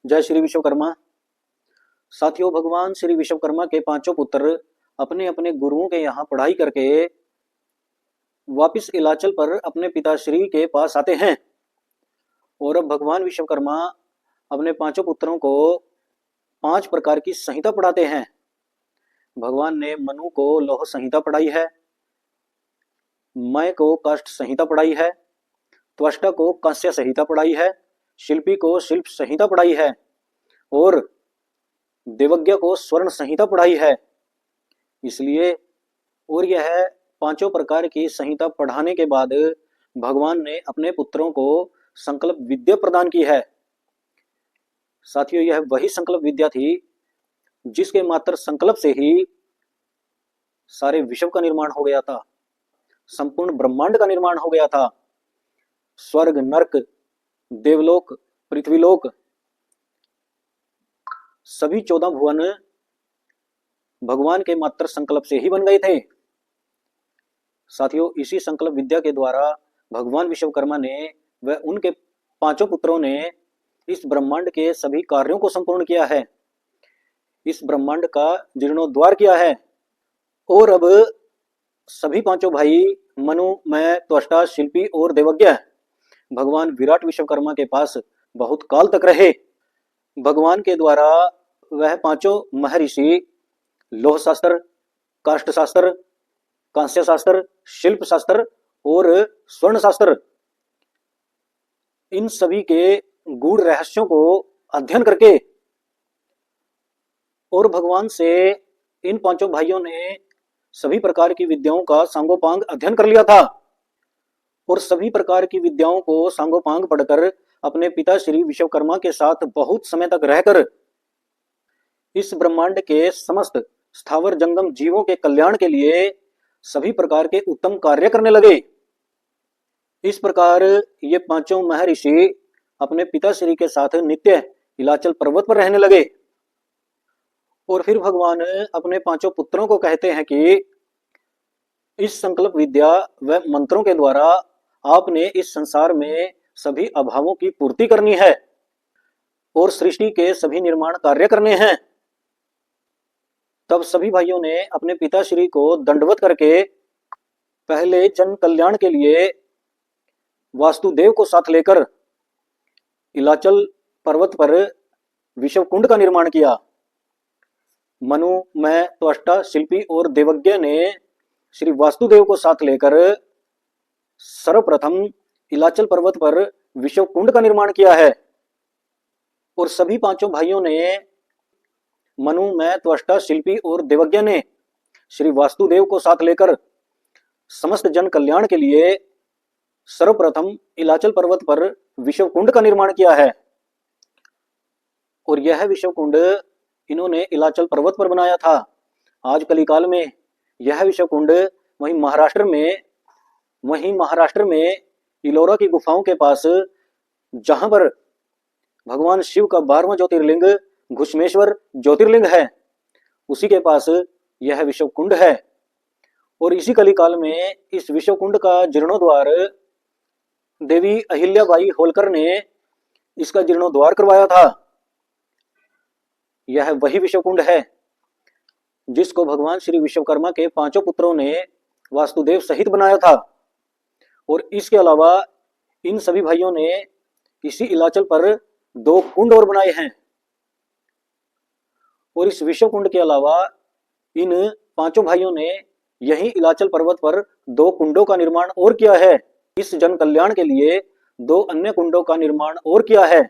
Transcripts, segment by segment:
जय श्री विश्वकर्मा। साथियों, भगवान श्री विश्वकर्मा के पांचों पुत्र अपने अपने गुरुओं के यहाँ पढ़ाई करके वापिस इलाचल पर अपने पिताश्री के पास आते हैं। और अब भगवान विश्वकर्मा अपने पांचों पुत्रों को 5 प्रकार की संहिता पढ़ाते हैं। भगवान ने मनु को लौह संहिता पढ़ाई है, मय को काष्ठ संहिता पढ़ाई है, त्वष्टा को कांस्य संहिता पढ़ाई है, शिल्पी को शिल्प संहिता पढ़ाई है और देवज्ञ को स्वर्ण संहिता पढ़ाई है। इसलिए और यह 5 प्रकार की संहिता पढ़ाने के बाद भगवान ने अपने पुत्रों को संकल्प विद्या प्रदान की है। साथियों, यह वही संकल्प विद्या थी जिसके मात्र संकल्प से ही सारे विश्व का निर्माण हो गया था, संपूर्ण ब्रह्मांड का निर्माण हो गया था। स्वर्ग, नरक, देवलोक, पृथ्वीलोक, सभी 14 भुवन भगवान के मात्र संकल्प से ही बन गए थे। साथियों, इसी संकल्प विद्या के द्वारा भगवान विश्वकर्मा ने व उनके 5 पुत्रों ने इस ब्रह्मांड के सभी कार्यों को संपूर्ण किया है, इस ब्रह्मांड का जीर्णोद्धार किया है। और अब सभी 5 भाई मनु, मैं, त्वष्टा, शिल्पी और देवज्ञ भगवान विराट विश्वकर्मा के पास बहुत काल तक रहे। भगवान के द्वारा वह 5 महर्षि लौह शास्त्र, काष्ठ शास्त्र, कांस्य शास्त्र, शिल्प शास्त्र और स्वर्ण शास्त्र, इन सभी के गूढ़ रहस्यों को अध्ययन करके और भगवान से इन 5 भाइयों ने सभी प्रकार की विद्याओं का सांगोपांग अध्ययन कर लिया था और सभी प्रकार की विद्याओं को सांगोपांग पढ़कर अपने पिता श्री विश्वकर्मा के साथ बहुत समय तक रहकर इस ब्रह्मांड के समस्त स्थावर जंगम जीवों के कल्याण के लिए सभी प्रकार के उत्तम कार्य करने लगे। इस प्रकार ये 5 महर्षि अपने पिताश्री के साथ नित्य हिलाचल पर्वत पर रहने लगे। और फिर भगवान अपने 5 पुत्रों को कहते हैं कि इस संकल्प विद्या व मंत्रों के द्वारा आपने इस संसार में सभी अभावों की पूर्ति करनी है और सृष्टि के सभी निर्माण कार्य करने हैं। तब सभी भाइयों ने अपने पिताश्री को दंडवत करके पहले जन कल्याण के लिए वासुदेव को साथ लेकर इलाचल पर्वत पर विश्वकुंड का निर्माण किया। मनु, मैं, त्वष्टा, शिल्पी और देवज्ञ ने श्री वासुदेव को साथ लेकर सर्वप्रथम इलाचल पर्वत पर विश्वकुंड का निर्माण किया है। और सभी 5 भाइयों ने, मनु, मैं, त्वष्टा, शिल्पी और देवज्ञ ने श्री वासुदेव को साथ लेकर समस्त जन कल्याण के लिए सर्वप्रथम इलाचल पर्वत पर विश्वकुंड का निर्माण किया है। और यह विश्वकुंड इन्होंने इलाचल पर्वत पर बनाया था। आज कलिकाल में यह विश्वकुंड वहीं महाराष्ट्र में इलोरा की गुफाओं के पास, जहां पर भगवान शिव का 12वां ज्योतिर्लिंग घुश्मेश्वर ज्योतिर्लिंग है, उसी के पास यह विश्वकुंड है। और इसी कलिकाल में इस विश्वकुंड का जीर्णोद्वार देवी अहिल्याबाई होलकर ने इसका जीर्णोद्वार करवाया था। यह वही विश्वकुंड है जिसको भगवान श्री विश्वकर्मा के 5 पुत्रों ने वासुदेव सहित बनाया था। और इसके अलावा इन सभी भाइयों ने इसी इलाचल पर 2 कुंड और बनाए हैं। और इस विश्वकुंड के अलावा इन 5 भाइयों ने यही इलाचल पर्वत पर 2 कुंडों का निर्माण और किया है। इस जन कल्याण के लिए 2 अन्य कुंडों का निर्माण और किया है।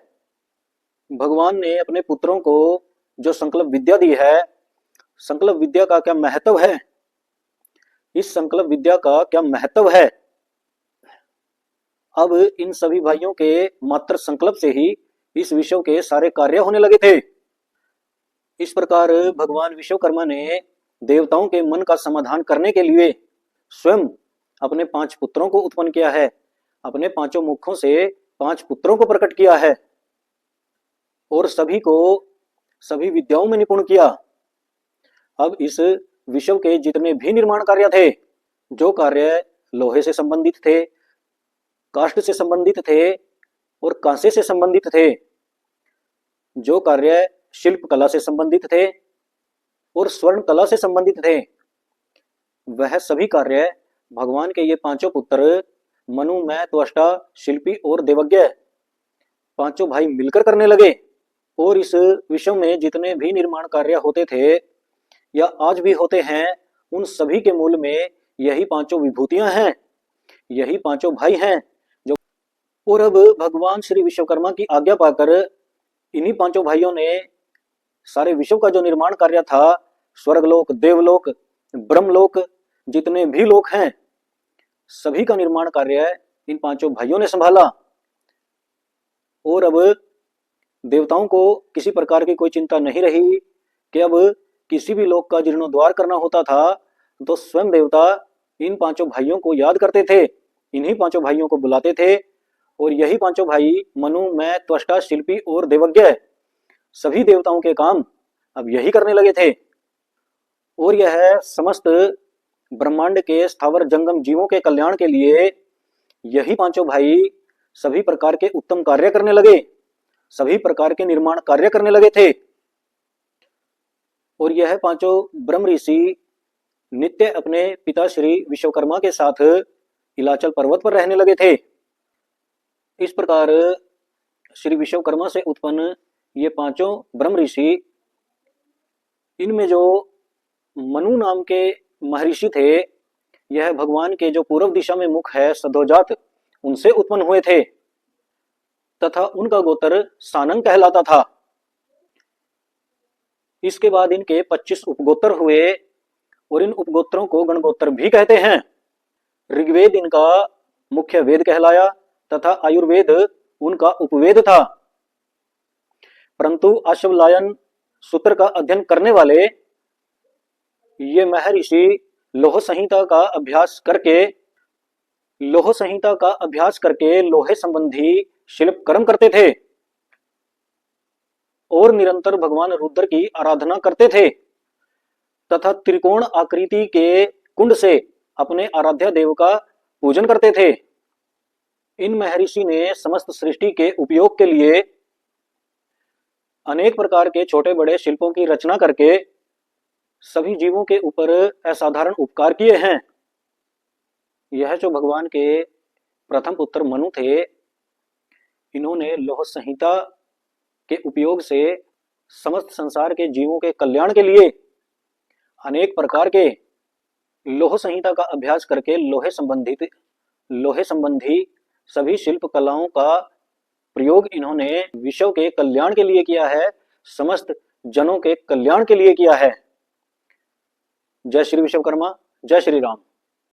भगवान ने अपने पुत्रों को जो संकल्प विद्या दी है, संकल्प विद्या का क्या महत्व है, इस संकल्प विद्या का क्या महत्व है, अब इन सभी भाइयों के मात्र संकल्प से ही इस विश्व के सारे कार्य होने लगे थे। इस प्रकार भगवान विश्वकर्मा ने देवताओं के मन का समाधान करने के लिए स्वयं अपने 5 पुत्रों को उत्पन्न किया है, अपने 5 मुखों से 5 पुत्रों को प्रकट किया है और सभी को सभी विद्याओं में निपुण किया। अब इस विश्व के जितने भी निर्माण कार्य थे, जो कार्य लोहे से संबंधित थे, काष्ठ से संबंधित थे और कांसे से संबंधित थे, जो कार्य शिल्प कला से संबंधित थे और स्वर्ण कला से संबंधित थे, वह सभी कार्य भगवान के ये पांचों पुत्र मनु, मैं, त्वष्टा, शिल्पी और देवज्ञ पांचों भाई मिलकर करने लगे। और इस विश्व में जितने भी निर्माण कार्य होते थे या आज भी होते हैं, उन सभी के मूल में यही पांचों विभूतियां हैं, यही पांचों भाई हैं जो। और अब भगवान श्री विश्वकर्मा की आज्ञा पाकर इन्हीं पांचों भाइयों ने सारे विश्व का जो निर्माण कार्य था, स्वर्गलोक, देवलोक, ब्रह्मलोक, जितने भी लोक हैं, सभी का निर्माण कार्य इन पांचों भाइयों ने संभाला। और अब देवताओं को किसी प्रकार की कोई चिंता नहीं रही कि अब किसी भी लोक का जीर्णोद्धार करना होता था तो स्वयं देवता इन पांचों भाइयों को याद करते थे, इन्हीं पांचों भाइयों को बुलाते थे। और यही पांचों भाई मनु, मैं, त्वष्टा, शिल्पी और देवज्ञ सभी देवताओं के काम अब यही करने लगे थे। और यह समस्त ब्रह्मांड के स्थावर जंगम जीवों के कल्याण के लिए यही पांचों भाई सभी प्रकार के उत्तम कार्य करने लगे, सभी प्रकार के निर्माण कार्य करने लगे थे। और यह पांचों ब्रह्म ऋषि नित्य अपने पिता श्री विश्वकर्मा के साथ इलाचल पर्वत पर रहने लगे थे। इस प्रकार श्री विश्वकर्मा से उत्पन्न ये पांचों ब्रह्म ऋषि, इनमें जो मनु नाम के महर्षि थे, यह भगवान के जो पूर्व दिशा में मुख है सदोजात, उनसे उत्पन्न हुए थे तथा उनका गोत्र सानंग कहलाता था। इसके बाद इनके 25 उपगोत्र हुए और इन उपगोत्रों को गणगोत्र भी कहते हैं। ऋग्वेद इनका मुख्य वेद कहलाया तथा आयुर्वेद उनका उपवेद था। परंतु अश्वलायन सूत्र का अध्ययन करने वाले ये महर्षि लोह संहिता का अभ्यास करके लोहे संबंधी शिल्प कर्म करते थे और निरंतर भगवान रुद्र की आराधना करते थे तथा त्रिकोण आकृति के कुंड से अपने आराध्य देव का पूजन करते थे। इन महर्षि ने समस्त सृष्टि के उपयोग के लिए अनेक प्रकार के छोटे बड़े शिल्पों की रचना करके सभी जीवों के ऊपर असाधारण उपकार किए हैं। यह जो भगवान के प्रथम पुत्र मनु थे, इन्होंने लौह संहिता के उपयोग से समस्त संसार के जीवों के कल्याण के लिए अनेक प्रकार के लौह संहिता का अभ्यास करके लोहे संबंधी सभी शिल्प कलाओं का प्रयोग इन्होंने विश्व के कल्याण के लिए किया है, समस्त जनों के कल्याण के लिए किया है। जय श्री विश्वकर्मा, जय श्री राम।